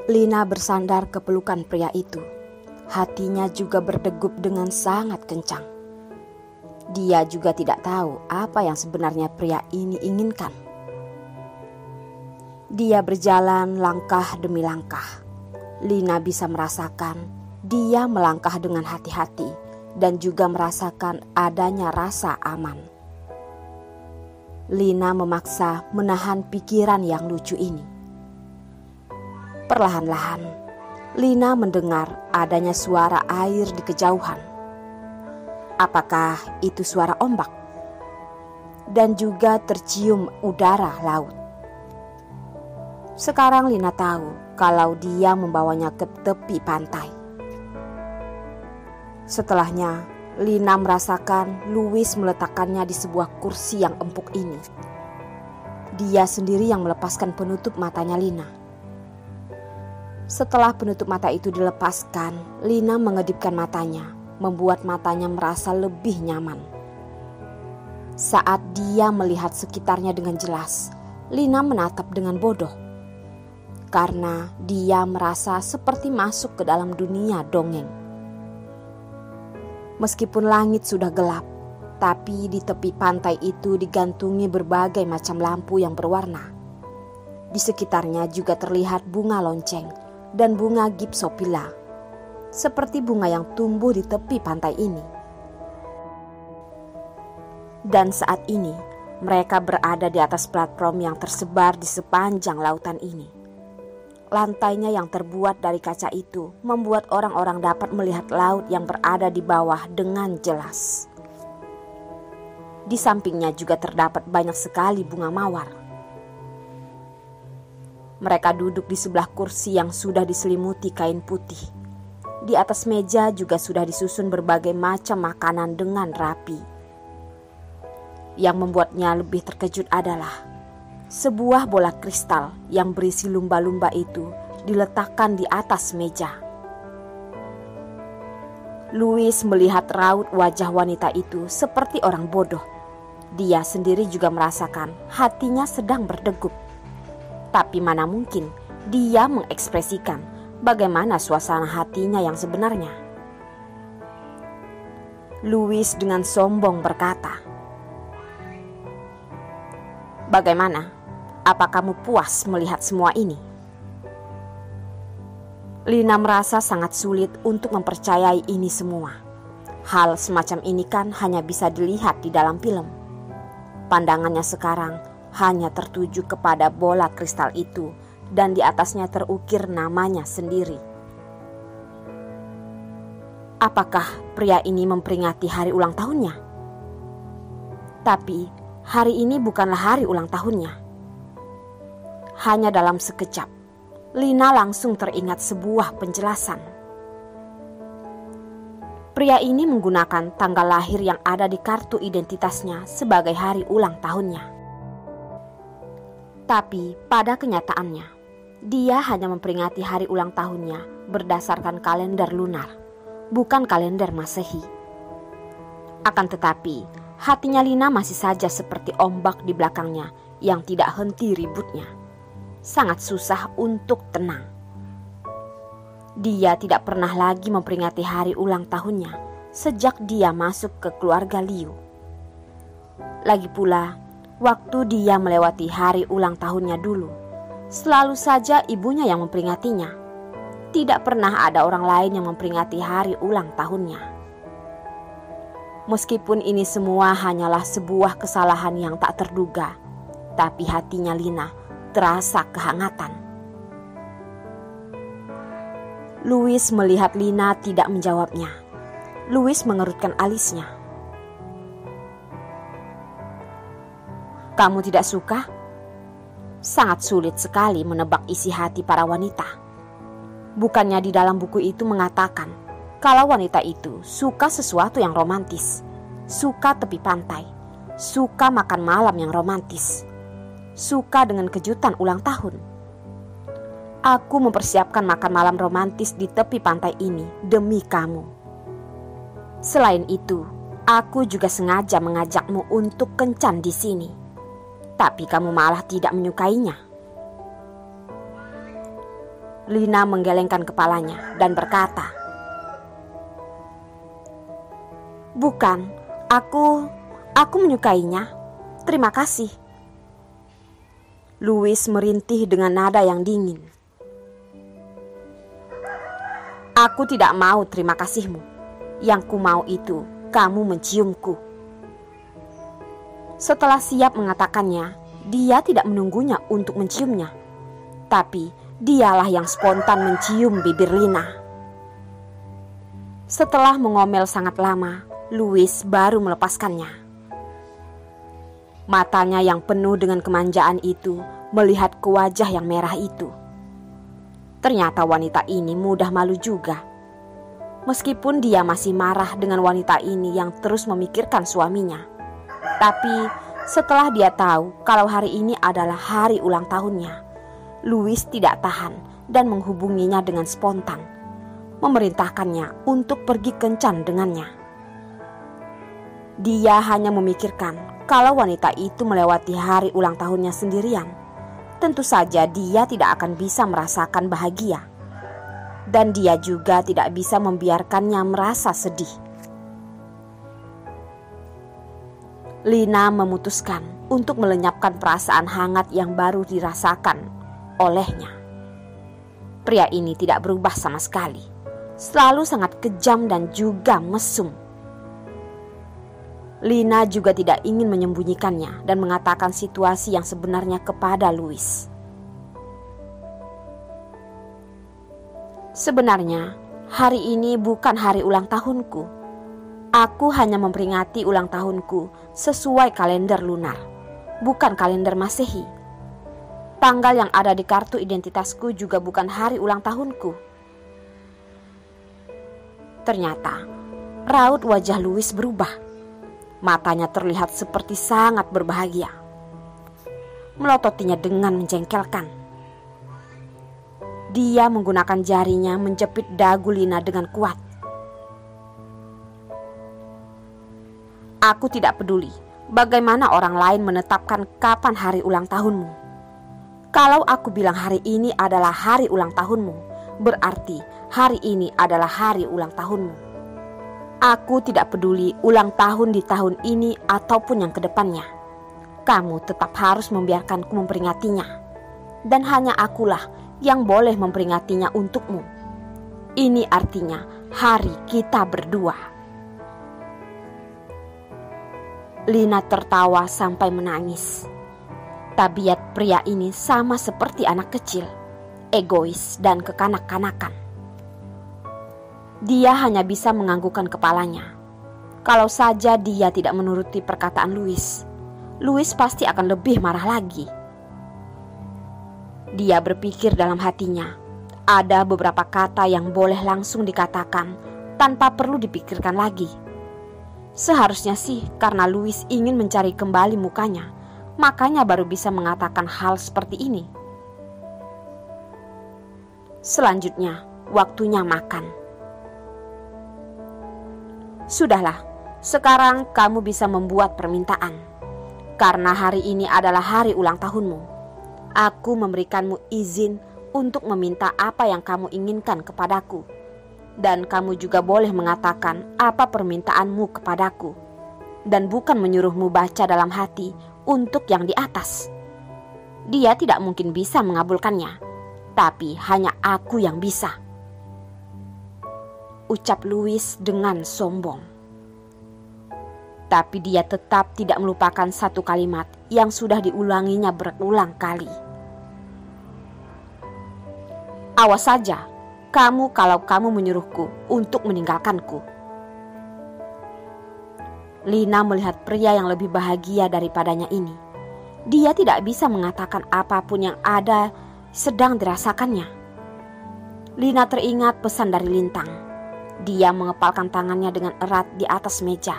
Lina bersandar ke pelukan pria itu. Hatinya juga berdegup dengan sangat kencang. Dia juga tidak tahu apa yang sebenarnya pria ini inginkan. Dia berjalan langkah demi langkah. Lina bisa merasakan dia melangkah dengan hati-hati dan juga merasakan adanya rasa aman. Lina memaksa menahan pikiran yang lucu ini. Perlahan-lahan, Lina mendengar adanya suara air di kejauhan. Apakah itu suara ombak? Dan juga tercium udara laut. Sekarang Lina tahu kalau dia membawanya ke tepi pantai. Setelahnya, Lina merasakan Louis meletakkannya di sebuah kursi yang empuk ini. Dia sendiri yang melepaskan penutup matanya Lina. Setelah penutup mata itu dilepaskan, Lina mengedipkan matanya, membuat matanya merasa lebih nyaman. Saat dia melihat sekitarnya dengan jelas, Lina menatap dengan bodoh. Karena dia merasa seperti masuk ke dalam dunia dongeng. Meskipun langit sudah gelap, tapi di tepi pantai itu digantungi berbagai macam lampu yang berwarna. Di sekitarnya juga terlihat bunga lonceng dan bunga gipsopila, seperti bunga yang tumbuh di tepi pantai ini. Dan saat ini, mereka berada di atas platform yang tersebar di sepanjang lautan ini. Lantainya yang terbuat dari kaca itu membuat orang-orang dapat melihat laut yang berada di bawah dengan jelas. Di sampingnya juga terdapat banyak sekali bunga mawar. Mereka duduk di sebelah kursi yang sudah diselimuti kain putih. Di atas meja juga sudah disusun berbagai macam makanan dengan rapi. Yang membuatnya lebih terkejut adalah sebuah bola kristal yang berisi lumba-lumba itu diletakkan di atas meja. Louis melihat raut wajah wanita itu seperti orang bodoh. Dia sendiri juga merasakan hatinya sedang berdegup. Tapi mana mungkin dia mengekspresikan bagaimana suasana hatinya yang sebenarnya. Louis dengan sombong berkata, "Bagaimana? Apa kamu puas melihat semua ini?" Lina merasa sangat sulit untuk mempercayai ini semua. Hal semacam ini kan hanya bisa dilihat di dalam film. Pandangannya sekarang hanya tertuju kepada bola kristal itu dan di atasnya terukir namanya sendiri. Apakah pria ini memperingati hari ulang tahunnya? Tapi hari ini bukanlah hari ulang tahunnya. Hanya dalam sekejap, Lina langsung teringat sebuah penjelasan. Pria ini menggunakan tanggal lahir yang ada di kartu identitasnya sebagai hari ulang tahunnya. Tapi pada kenyataannya, dia hanya memperingati hari ulang tahunnya berdasarkan kalender lunar, bukan kalender Masehi. Akan tetapi, hatinya Lina masih saja seperti ombak di belakangnya yang tidak henti ributnya. Sangat susah untuk tenang. Dia tidak pernah lagi memperingati hari ulang tahunnya sejak dia masuk ke keluarga Liu. Lagi pula, waktu dia melewati hari ulang tahunnya dulu, selalu saja ibunya yang memperingatinya. Tidak pernah ada orang lain yang memperingati hari ulang tahunnya. Meskipun ini semua hanyalah sebuah kesalahan yang tak terduga, tapi hatinya Lina terasa kehangatan. Louis melihat Lina tidak menjawabnya. Louis mengerutkan alisnya. "Kamu tidak suka?" Sangat sulit sekali menebak isi hati para wanita. Bukannya di dalam buku itu mengatakan kalau wanita itu suka sesuatu yang romantis, suka tepi pantai, suka makan malam yang romantis, suka dengan kejutan ulang tahun. Aku mempersiapkan makan malam romantis di tepi pantai ini demi kamu. Selain itu, aku juga sengaja mengajakmu untuk kencan di sini. Tapi kamu malah tidak menyukainya. Lina menggelengkan kepalanya dan berkata, "Bukan, aku menyukainya. Terima kasih." Louis merintih dengan nada yang dingin. "Aku tidak mau terima kasihmu. Yang ku mau itu kamu menciumku." Setelah siap mengatakannya, dia tidak menunggunya untuk menciumnya. Tapi dialah yang spontan mencium bibir Lina. Setelah mengomel sangat lama, Louis baru melepaskannya. Matanya yang penuh dengan kemanjaan itu melihat ke wajah yang merah itu. Ternyata wanita ini mudah malu juga. Meskipun dia masih marah dengan wanita ini yang terus memikirkan suaminya. Tapi setelah dia tahu kalau hari ini adalah hari ulang tahunnya, Louis tidak tahan dan menghubunginya dengan spontan, memerintahkannya untuk pergi kencan dengannya. Dia hanya memikirkan kalau wanita itu melewati hari ulang tahunnya sendirian, tentu saja dia tidak akan bisa merasakan bahagia. Dan dia juga tidak bisa membiarkannya merasa sedih. Lina memutuskan untuk melenyapkan perasaan hangat yang baru dirasakan olehnya. Pria ini tidak berubah sama sekali, selalu sangat kejam dan juga mesum. Lina juga tidak ingin menyembunyikannya dan mengatakan situasi yang sebenarnya kepada Louis. "Sebenarnya hari ini bukan hari ulang tahunku. Aku hanya memperingati ulang tahunku sesuai kalender lunar, bukan kalender Masehi. Tanggal yang ada di kartu identitasku juga bukan hari ulang tahunku." Ternyata raut wajah Louis berubah. Matanya terlihat seperti sangat berbahagia. Melototinya dengan menjengkelkan. Dia menggunakan jarinya menjepit dagu Lina dengan kuat. "Aku tidak peduli bagaimana orang lain menetapkan kapan hari ulang tahunmu. Kalau aku bilang hari ini adalah hari ulang tahunmu, berarti hari ini adalah hari ulang tahunmu. Aku tidak peduli ulang tahun di tahun ini ataupun yang kedepannya. Kamu tetap harus membiarkanku memperingatinya. Dan hanya akulah yang boleh memperingatinya untukmu. Ini artinya hari kita berdua." Lina tertawa sampai menangis. Tabiat pria ini sama seperti anak kecil, egois dan kekanak-kanakan. Dia hanya bisa menganggukkan kepalanya. Kalau saja dia tidak menuruti perkataan Louis, Louis pasti akan lebih marah lagi. Dia berpikir dalam hatinya, ada beberapa kata yang boleh langsung dikatakan tanpa perlu dipikirkan lagi. Seharusnya sih karena Louis ingin mencari kembali mukanya, makanya baru bisa mengatakan hal seperti ini. Selanjutnya, waktunya makan. "Sudahlah, sekarang kamu bisa membuat permintaan. Karena hari ini adalah hari ulang tahunmu, aku memberikanmu izin untuk meminta apa yang kamu inginkan kepadaku. Dan kamu juga boleh mengatakan apa permintaanmu kepadaku. Dan bukan menyuruhmu baca dalam hati untuk yang di atas. Dia tidak mungkin bisa mengabulkannya, tapi hanya aku yang bisa," ucap Louis dengan sombong. Tapi dia tetap tidak melupakan satu kalimat yang sudah diulanginya berulang kali. "Awas saja kamu kalau kamu menyuruhku untuk meninggalkanku." Lina melihat pria yang lebih bahagia daripadanya ini. Dia tidak bisa mengatakan apapun yang ada sedang dirasakannya. Lina teringat pesan dari Lintang. Dia mengepalkan tangannya dengan erat di atas meja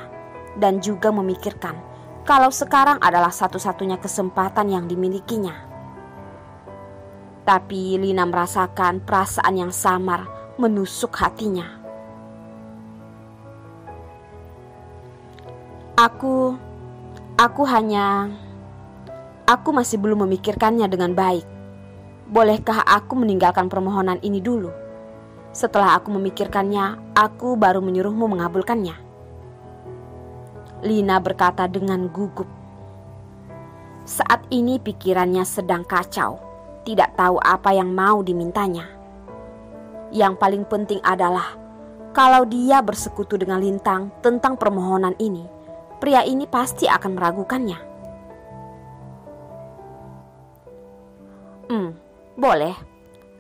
dan juga memikirkan kalau sekarang adalah satu-satunya kesempatan yang dimilikinya. Tapi Lina merasakan perasaan yang samar menusuk hatinya. Aku masih belum memikirkannya dengan baik. bolehkah aku meninggalkan permohonan ini dulu? Setelah aku memikirkannya, aku baru menyuruhmu mengabulkannya." Lina berkata dengan gugup. Saat ini pikirannya sedang kacau, tidak tahu apa yang mau dimintanya. Yang paling penting adalah kalau dia bersekutu dengan Lintang tentang permohonan ini, pria ini pasti akan meragukannya. Boleh.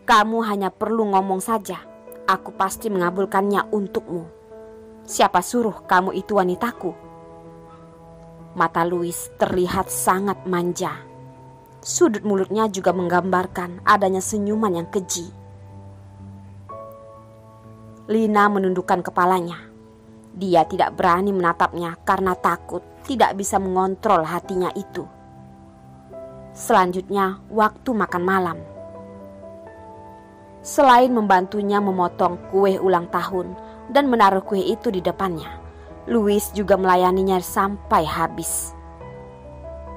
Kamu hanya perlu ngomong saja. Aku pasti mengabulkannya untukmu. Siapa suruh kamu itu wanitaku? Mata Louis terlihat sangat manja. Sudut mulutnya juga menggambarkan adanya senyuman yang keji. Lina menundukkan kepalanya. Dia tidak berani menatapnya karena takut tidak bisa mengontrol hatinya itu. Selanjutnya, waktu makan malam. Selain membantunya memotong kue ulang tahun dan menaruh kue itu di depannya, Louis juga melayaninya sampai habis.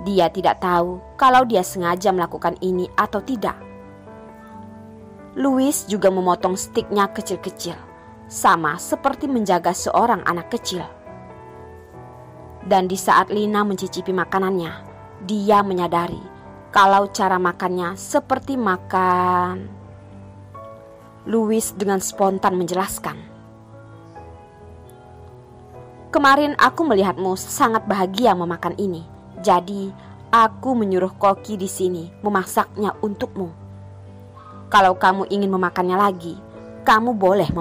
Dia tidak tahu kalau dia sengaja melakukan ini atau tidak. Louis juga memotong stiknya kecil-kecil, sama seperti menjaga seorang anak kecil. Dan di saat Lina mencicipi makanannya, dia menyadari kalau cara makannya seperti makan. Louis dengan spontan menjelaskan, "Kemarin aku melihatmu sangat bahagia memakan ini. Jadi aku menyuruh koki di sini memasaknya untukmu. Kalau kamu ingin memakannya lagi, kamu boleh